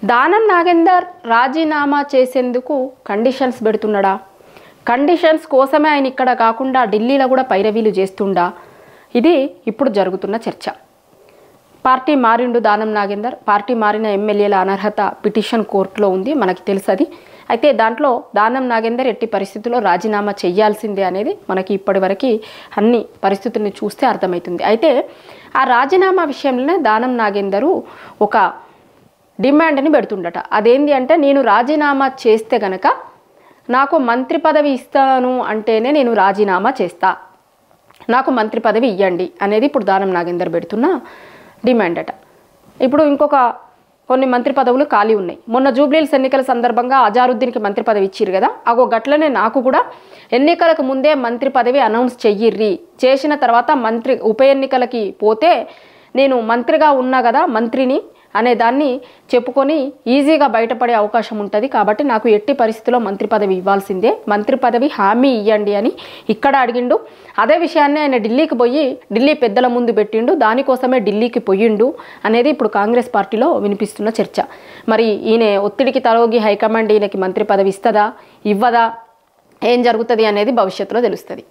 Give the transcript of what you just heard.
దానం నాగేందర్ రాజీనామా చేసేందుకు conditions పెడుతున్నాడా? Conditions కోసమే ఆయన ఇక్కడ కాకుండా ఢిల్లీలో కూడా పైరవీలు చేస్తుండా? ఇది ఇప్పుడు జరుగుతున్న చర్చ. పార్టీ మారిండు దానం నాగేందర్. పార్టీ మారిన ఎమ్మెల్యేల అనర్హత పిటిషన్ కోర్టులో ఉంది, మనకి తెలుసది. అయితే దాంట్లో దానం నాగేందర్ ఎట్టి పరిస్థితుల్లో రాజీనామా చేయాల్సిందే అనేది మనకి ఇప్పటివరకు అన్ని పరిస్థితుల్ని చూస్తే అర్థమవుతుంది. అయితే ఆ రాజీనామా విషయంలోనే దానం నాగేందరు ఒక డిమాండ్ని పెడుతుండట. అదేంటి అంటే, నేను రాజీనామా చేస్తే గనక నాకు మంత్రి పదవి ఇస్తాను అంటేనే నేను రాజీనామా చేస్తా, నాకు మంత్రి పదవి ఇవ్వండి అనేది ఇప్పుడు దానం నాగేందర్ పెడుతున్న డిమాండ్ అట. ఇప్పుడు కొన్ని మంత్రి పదవులు ఖాళీ ఉన్నాయి. మొన్న జూబ్లీహిల్స్ ఎన్నికల సందర్భంగా అజారుద్దీన్కి మంత్రి పదవి ఇచ్చిర్రు కదా, గట్లనే నాకు కూడా ఎన్నికలకు ముందే మంత్రి పదవి అనౌన్స్ చెయ్యిర్రి, చేసిన తర్వాత మంత్రి ఉప ఎన్నికలకి పోతే నేను మంత్రిగా ఉన్నా కదా మంత్రిని అనే దాన్ని చెప్పుకొని ఈజీగా బయటపడే అవకాశం ఉంటుంది. కాబట్టి నాకు ఎట్టి పరిస్థితుల్లో మంత్రి పదవి ఇవ్వాల్సిందే, మంత్రి పదవి హామీ ఇవ్వండి అని ఇక్కడ అడిగిండు. అదే విషయాన్ని ఆయన ఢిల్లీకి పోయి ఢిల్లీ పెద్దల ముందు పెట్టిండు. దానికోసమే ఢిల్లీకి పోయిండు అనేది ఇప్పుడు కాంగ్రెస్ పార్టీలో వినిపిస్తున్న చర్చ. మరి ఈయన ఒత్తిడికి తలొగ్గి హైకమాండ్ ఈయనకి మంత్రి పదవి ఇస్తుందా ఇవ్వదా, ఏం జరుగుతుంది అనేది భవిష్యత్తులో తెలుస్తుంది.